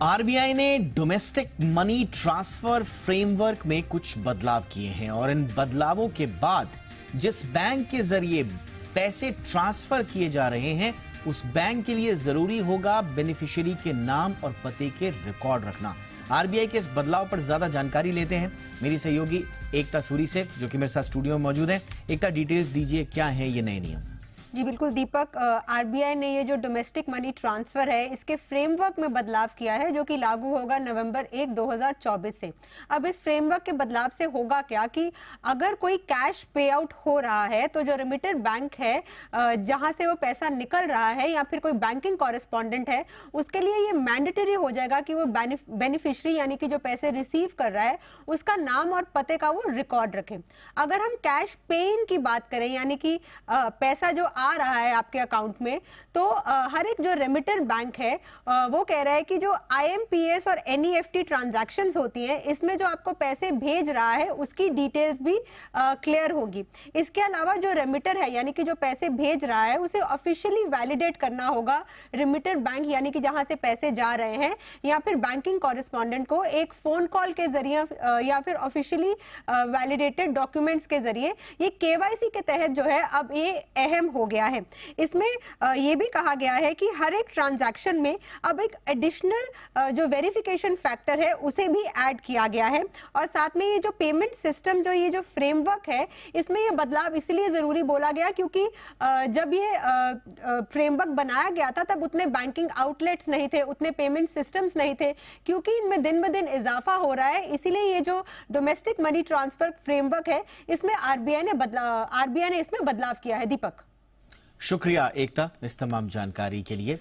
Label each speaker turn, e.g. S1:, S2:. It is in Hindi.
S1: आरबीआई ने डोमेस्टिक मनी ट्रांसफर फ्रेमवर्क में कुछ बदलाव किए हैं और इन बदलावों के बाद जिस बैंक के जरिए पैसे ट्रांसफर किए जा रहे हैं उस बैंक के लिए जरूरी होगा बेनिफिशियरी के नाम और पते के रिकॉर्ड रखना। आरबीआई के इस बदलाव पर ज्यादा जानकारी लेते हैं मेरी सहयोगी एकता सूरी से, जो कि मेरे साथ स्टूडियो में मौजूद है। एकता, डिटेल्स दीजिए, क्या है ये नए नियम?
S2: जी बिल्कुल दीपक, आरबीआई ने ये जो डोमेस्टिक मनी ट्रांसफर है इसके फ्रेमवर्क में बदलाव किया है जो कि लागू होगा नवंबर 1, 2024 से। अब इस फ्रेमवर्क के बदलाव से होगा क्या कि अगर कोई कैश पे आउट हो रहा है तो जो रेमिटर बैंक है जहां से वो पैसा निकल रहा है या फिर कोई बैंकिंग कॉरेस्पॉन्डेंट है उसके लिए ये मैंडेटरी हो जाएगा कि वो बेनिफिशियरी यानी कि जो पैसे रिसीव कर रहा है उसका नाम और पते का वो रिकॉर्ड रखे। अगर हम कैश पे इन की बात करें यानी कि पैसा जो आ रहा है आपके अकाउंट में, तो हर एक जो रेमिटर बैंक है वो कह रहा है कि जो आईएमपीएस और एनईएफटी ट्रांजैक्शंस होती हैं इसमें जो आपको पैसे भेज रहा है उसकी डिटेल्स भी क्लियर होगी। इसके अलावा जो रेमिटर है यानी कि जो पैसे भेज रहा है उसे ऑफिशियली वैलिडेट करना होगा रेमिटर बैंक यानी कि जहां से पैसे जा रहे हैं, या फिर बैंकिंग कॉरेस्पॉन्डेंट को एक फोन कॉल के जरिए या फिर ऑफिशियली वैलिडेटेड डॉक्यूमेंट्स के जरिए। ये केवाईसी के तहत जो है अब ये अहम हो गया है। इसमें यह भी कहा गया है कि हर एक ट्रांजैक्शन में अब एक एडिशनल जो वेरिफिकेशन फैक्टर है उसे भी ऐड किया गया है। और साथ में ये जो पेमेंट सिस्टम जो ये जो फ्रेमवर्क है इसमें ये बदलाव इसलिए जरूरी बोला गया क्योंकि जब ये फ्रेमवर्क बनाया गया था तब उतने बैंकिंग आउटलेट्स नहीं थे, उतने पेमेंट सिस्टम्स नहीं थे, क्योंकि इनमें दिन ब दिन इजाफा हो रहा है। इसीलिए ये जो डोमेस्टिक मनी ट्रांसफर फ्रेमवर्क है इसमें आरबीआई ने इसमें बदलाव किया है। दीपक,
S1: शुक्रिया एकता इस तमाम जानकारी के लिए।